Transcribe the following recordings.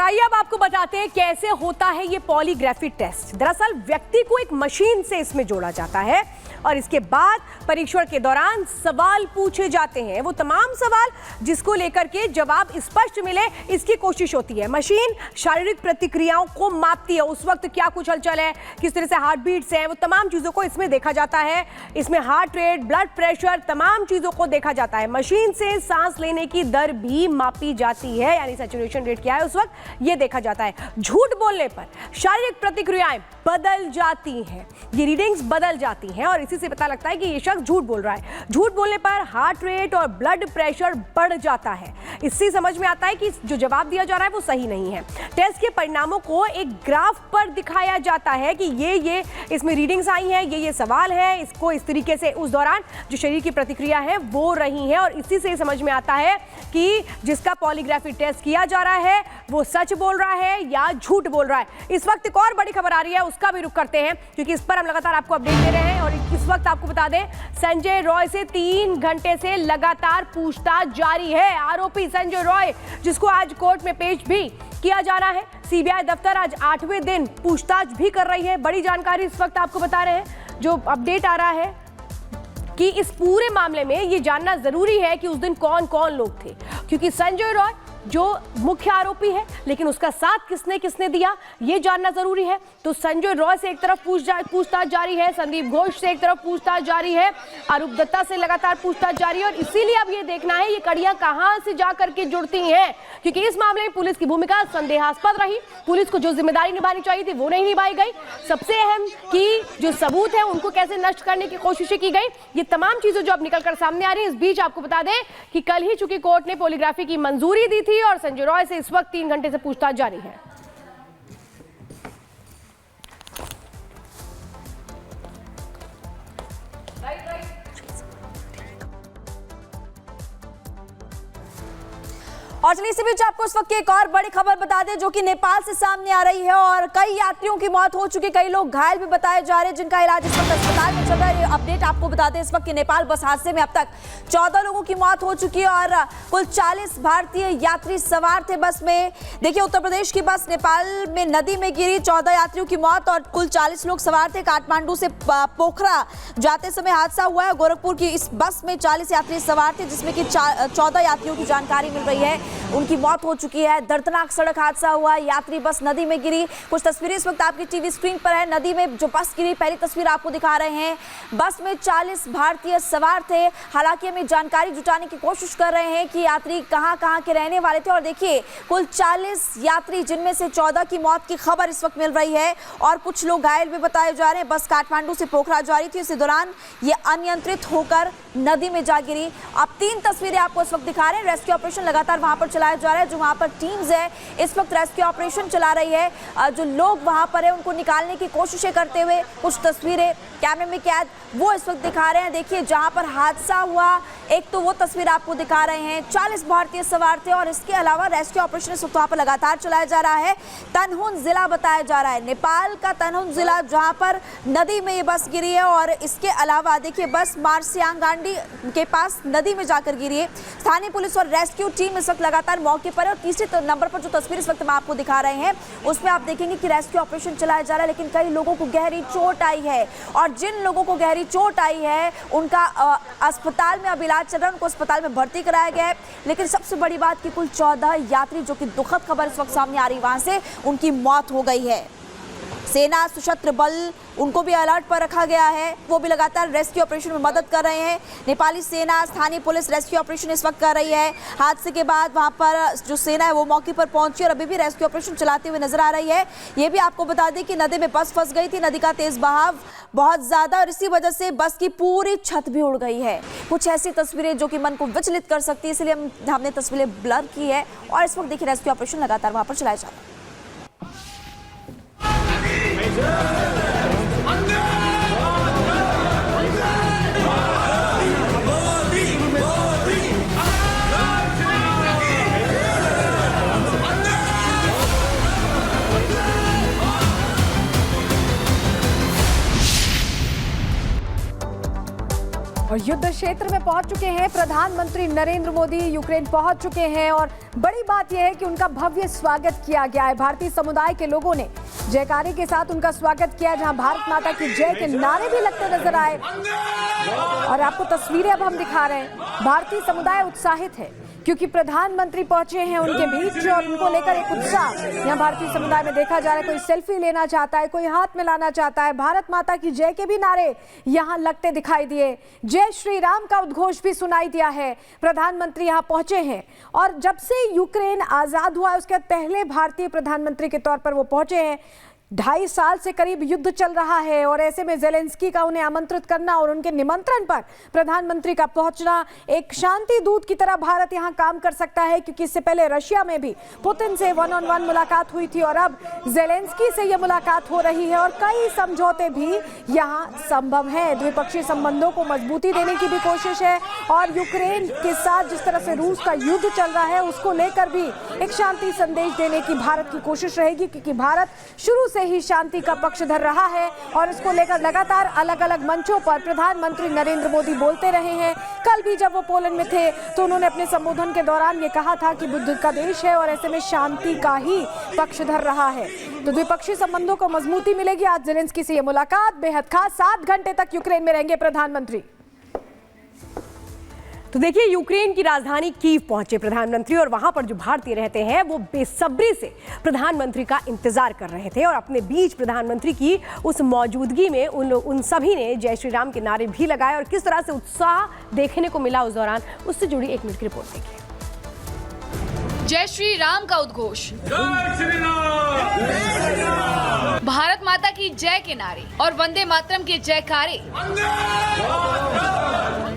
आइए अब आपको बताते हैं कैसे होता है ये पॉलीग्राफी टेस्ट। दरअसल व्यक्ति को एक मशीन से इसमें जोड़ा जाता है और इसके बाद परीक्षण के दौरान सवाल पूछे जाते हैं। वो तमाम सवाल जिसको लेकर के जवाब स्पष्ट मिले, इसकी कोशिश होती है। मशीन शारीरिक प्रतिक्रियाओं को मापती है, उस वक्त क्या कुछ हलचल है, किस तरह से हार्ट बीट्स हैं, वो तमाम चीज़ों को इसमें देखा जाता है। इसमें हार्ट रेट, ब्लड प्रेशर, तमाम चीज़ों को देखा जाता है। मशीन से सांस लेने की दर भी मापी जाती है, यानी सैचुरेशन रेट क्या है उस वक्त ये देखा जाता है। झूठ बोलने पर शारीरिक प्रतिक्रियाएं बदल जाती हैं, ये रीडिंग्स बदल जाती हैं और इसी से पता लगता है कि ये शख्स झूठ बोल रहा है। झूठ बोलने पर हार्ट रेट और ब्लड प्रेशर बढ़ जाता है। इससे समझ में आता है कि जो जवाब दिया जा रहा है वो सही नहीं है। टेस्ट के परिणामों को एक ग्राफ पर दिखाया जाता है कि ये इसमें रीडिंग्स आई हैं, ये सवाल है, इसको इस तरीके से उस दौरान जो शरीर की प्रतिक्रिया है वो रही है और इसी से समझ में आता है कि जिसका पॉलीग्राफी टेस्ट किया जा रहा है वो सच बोल रहा है या झूठ बोल रहा है। इस वक्त एक और बड़ी खबर आ रही है, उसका भी रुख करते हैं क्योंकि इस पर हम लगातार आपको अपडेट दे रहे हैं। और इस वक्त आपको बता दें, संजय रॉय से 3 घंटे से लगातार पूछताछ जारी है। आरोपी संजय रॉय, जिसको आज कोर्ट में पेश भी किया जा रहा है। सीबीआई दफ्तर आज 8वें दिन पूछताछ भी कर रही है। बड़ी जानकारी इस वक्त आपको बता रहे हैं, जो अपडेट आ रहा है कि इस पूरे मामले में ये जानना जरूरी है कि उस दिन कौन कौन लोग थे, क्योंकि संजय रॉय जो मुख्य आरोपी है, लेकिन उसका साथ किसने किसने दिया ये जानना जरूरी है। तो संजय रॉय से एक तरफ पूछताछ जारी है, संदीप घोष से एक तरफ पूछताछ जारी है, आरूप दत्ता से लगातार पूछताछ जारी है और इसीलिए अब ये देखना है ये कड़ियां कहां से जाकर के जुड़ती हैं, क्योंकि इस मामले में पुलिस की भूमिका संदेहास्पद रही। पुलिस को जो जिम्मेदारी निभानी चाहिए थी वो नहीं निभाई गई। सबसे अहम कि जो सबूत है उनको कैसे नष्ट करने की कोशिशें की गई, ये तमाम चीजें जो अब निकलकर सामने आ रही है। इस बीच आपको बता दें कि कल ही चूंकि कोर्ट ने पॉलीग्राफी की मंजूरी दी थी और संजय रॉय से इस वक्त 3 घंटे से पूछताछ जारी है। और चलिए इसी बीच आपको इस वक्त की एक और बड़ी खबर बता दें जो कि नेपाल से सामने आ रही है और कई यात्रियों की मौत हो चुकी, कई लोग घायल भी बताए जा रहे हैं जिनका इलाज इस वक्त अस्पताल में चल रहा है। अपडेट आपको बता दें, इस वक्त नेपाल बस हादसे में अब तक 14 लोगों की मौत हो चुकी है और कुल 40 भारतीय यात्री सवार थे बस में। देखिए, उत्तर प्रदेश की बस नेपाल में नदी में गिरी, 14 यात्रियों की मौत और कुल 40 लोग सवार थे। काठमांडू से पोखरा जाते समय हादसा हुआ है। गोरखपुर की इस बस में 40 यात्री सवार थे जिसमें कि 14 यात्रियों की जानकारी मिल रही है, उनकी मौत हो चुकी है। दर्दनाक सड़क हादसा हुआ, यात्री बस नदी में गिरी। कुछ तस्वीरें इस वक्त आपकी टीवी स्क्रीन पर है। नदी में जो बस गिरी, पहली तस्वीर आपको दिखा रहे हैं। बस में 40 भारतीय सवार थे। हालांकि हम जानकारी जुटाने की कोशिश कर रहे हैं कि यात्री कहां के रहने वाले थे और देखिए कुल 40 यात्री जिनमें से 14 की मौत की खबर इस वक्त मिल रही है और कुछ लोग घायल भी बताए जा रहे हैं। बस काठमांडू से पोखरा जा रही थी, इसी दौरान ये अनियंत्रित होकर नदी में जा गिरी। अब 3 तस्वीरें आपको इस वक्त दिखा रहे हैं। रेस्क्यू ऑपरेशन लगातार वहां पर चलाया जा रहा है, जो वहां पर टीम्स है इस वक्त रेस्क्यू ऑपरेशन चला रही है। जो लोग वहां पर है उनको निकालने की कोशिशें करते हुए कुछ तस्वीरें कैमरे में कैद वो इस वक्त दिखा रहे हैं। देखिए, जहां पर हादसा हुआ एक तो वो तस्वीर आपको दिखा रहे हैं। 40 भारतीय सवार थे और इसके अलावा रेस्क्यू ऑपरेशन इस वक्त वहां पर लगातार चलाया जा रहा है। तनहुन जिला बताया जा रहा है, नेपाल का तनहुन जिला, जहां पर नदी में ये बस गिरी है और इसके अलावा देखिए बस मार्सियांगांडी के पास नदी में जाकर गिरी है। स्थानीय पुलिस और रेस्क्यू टीम इस वक्त लगातार मौके पर है और तीसरे नंबर पर जो तस्वीर इस वक्त हम आपको दिखा रहे हैं उसमें आप देखेंगे कि रेस्क्यू ऑपरेशन चलाया जा रहा है, लेकिन कई लोगों को गहरी चोट आई है और जिन लोगों को गहरी चोट आई है उनका अस्पताल में अब इलाज चल रहा है, उनको अस्पताल में भर्ती कराया गया है। लेकिन सबसे बड़ी बात कि कुल 14 यात्री, जो कि दुखद खबर इस वक्त सामने आ रही, वहां से उनकी मौत हो गई है। सेना, सशस्त्र बल, उनको भी अलर्ट पर रखा गया है, वो भी लगातार रेस्क्यू ऑपरेशन में मदद कर रहे हैं। नेपाली सेना, स्थानीय पुलिस रेस्क्यू ऑपरेशन इस वक्त कर रही है। हादसे के बाद वहां पर जो सेना है वो मौके पर पहुंची और अभी भी रेस्क्यू ऑपरेशन चलाते हुए नजर आ रही है। ये भी आपको बता दें कि नदी में बस फंस गई थी, नदी का तेज बहाव बहुत ज्यादा और इसी वजह से बस की पूरी छत भी उड़ गई है। कुछ ऐसी तस्वीरें जो कि मन को विचलित कर सकती है, इसलिए हमने तस्वीरें ब्लर की है और इस वक्त देखिए रेस्क्यू ऑपरेशन लगातार वहां पर चलाया जा रहा है। और और युद्ध क्षेत्र में पहुंच चुके हैं प्रधानमंत्री नरेंद्र मोदी। यूक्रेन पहुंच चुके हैं और बड़ी बात यह है कि उनका भव्य स्वागत किया गया है। भारतीय समुदाय के लोगों ने जयकारे के साथ उनका स्वागत किया, जहां भारत माता की जय के नारे भी लगते नजर आए। और आपको तस्वीरें अब हम दिखा रहे हैं। भारतीय समुदाय उत्साहित है क्योंकि प्रधानमंत्री पहुंचे हैं उनके बीच और उनको लेकर एक उत्साह यहाँ भारतीय समुदाय में देखा जा रहा है। कोई सेल्फी लेना चाहता है, कोई हाथ मिलाना चाहता है। भारत माता की जय के भी नारे यहाँ लगते दिखाई दिए। जय श्री राम का उद्घोष भी सुनाई दिया है। प्रधानमंत्री यहाँ पहुंचे हैं और जब से यूक्रेन आजाद हुआ है उसके बाद पहले भारतीय प्रधानमंत्री के तौर पर वो पहुंचे हैं। 2.5 साल से करीब युद्ध चल रहा है और ऐसे में ज़ेलेंस्की का उन्हें आमंत्रित करना और उनके निमंत्रण पर प्रधानमंत्री का पहुंचना एक शांति दूत की तरह भारत यहां काम कर सकता है, क्योंकि इससे पहले रशिया में भी पुतिन से 1-on-1 मुलाकात हुई थी और अब ज़ेलेंस्की से यह मुलाकात हो रही है और कई समझौते भी यहां संभव है। द्विपक्षीय संबंधों को मजबूती देने की भी कोशिश है और यूक्रेन के साथ जिस तरह से रूस का युद्ध चल रहा है उसको लेकर भी एक शांति संदेश देने की भारत की कोशिश रहेगी, क्योंकि भारत शुरू से ही शांति का पक्षधर रहा है और इसको लेकर लगातार अलग अलग मंचों पर प्रधानमंत्री नरेंद्र मोदी बोलते रहे हैं। कल भी जब वो पोलैंड में थे तो उन्होंने अपने संबोधन के दौरान ये कहा था कि बुद्ध का देश है और ऐसे में शांति का ही पक्षधर रहा है। तो द्विपक्षीय संबंधों को मजबूती मिलेगी। आज ज़ेलेंस्की से ये मुलाकात बेहद खास। 7 घंटे तक यूक्रेन में रहेंगे प्रधानमंत्री। तो देखिए, यूक्रेन की राजधानी कीव पहुंचे प्रधानमंत्री और वहां पर जो भारतीय रहते हैं वो बेसब्री से प्रधानमंत्री का इंतजार कर रहे थे और अपने बीच प्रधानमंत्री की उस मौजूदगी में उन सभी ने जय श्री राम के नारे भी लगाए और किस तरह से उत्साह देखने को मिला उस दौरान, उससे जुड़ी 1 मिनट की रिपोर्ट देखिए। जय श्री राम का उद्घोष, भारत माता की जय के नारे और वंदे मातरम के जयकारे।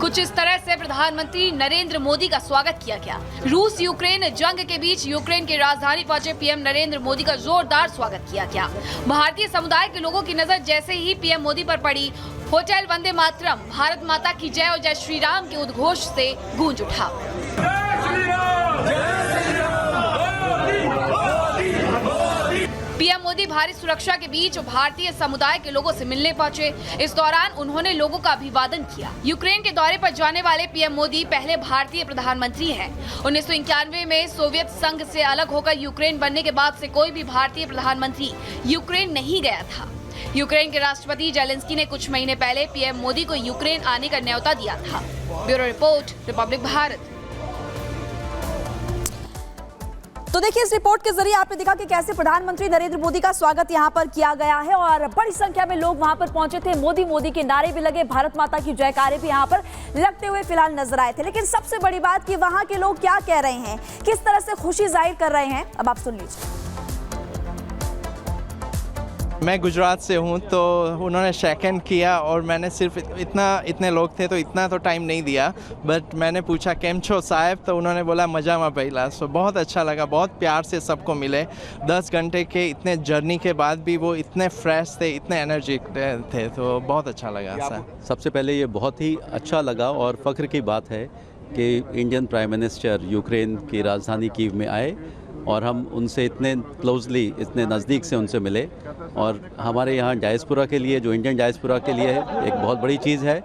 कुछ इस तरह से प्रधानमंत्री नरेंद्र मोदी का स्वागत किया गया। रूस यूक्रेन जंग के बीच यूक्रेन की राजधानी पहुंचे पीएम नरेंद्र मोदी का जोरदार स्वागत किया गया। भारतीय समुदाय के लोगों की नजर जैसे ही पीएम मोदी पर पड़ी, होटल वंदे मातरम, भारत माता की जय और जय श्री राम के उद्घोष से गूंज उठा। पीएम मोदी भारी सुरक्षा के बीच भारतीय समुदाय के लोगों से मिलने पहुंचे। इस दौरान उन्होंने लोगों का अभिवादन किया। यूक्रेन के दौरे पर जाने वाले पीएम मोदी पहले भारतीय प्रधानमंत्री हैं। 1991 में सोवियत संघ से अलग होकर यूक्रेन बनने के बाद से कोई भी भारतीय प्रधानमंत्री यूक्रेन नहीं गया था। यूक्रेन के राष्ट्रपति ज़ेलेंस्की ने कुछ महीने पहले पीएम मोदी को यूक्रेन आने का न्योता दिया था। Bureau report, Republic Bharat. तो देखिए, इस रिपोर्ट के जरिए आपने देखा कि कैसे प्रधानमंत्री नरेंद्र मोदी का स्वागत यहां पर किया गया है और बड़ी संख्या में लोग वहां पर पहुंचे थे। मोदी मोदी के नारे भी लगे, भारत माता की जयकारे भी यहां पर लगते हुए फिलहाल नजर आए थे। लेकिन सबसे बड़ी बात कि वहां के लोग क्या कह रहे हैं, किस तरह से खुशी जाहिर कर रहे हैं, अब आप सुन लीजिए। मैं गुजरात से हूँ, तो उन्होंने शेक हैंड किया और मैंने सिर्फ इतने लोग थे तो इतना तो टाइम नहीं दिया, बट मैंने पूछा केम छो साहब, तो उन्होंने बोला मजा में पहला। सो बहुत अच्छा लगा, बहुत प्यार से सबको मिले। 10 घंटे के इतने जर्नी के बाद भी वो इतने फ्रेश थे, इतने एनर्जी थे, तो बहुत अच्छा लगा सर। सबसे पहले ये बहुत ही अच्छा लगा और फ़ख्र की बात है कि इंडियन प्राइम मिनिस्टर यूक्रेन की राजधानी कीव में आए और हम उनसे इतने क्लोजली, इतने नज़दीक से उनसे मिले। और हमारे यहाँ डायस्पोरा के लिए, जो इंडियन डायस्पोरा के लिए एक बहुत बड़ी चीज़ है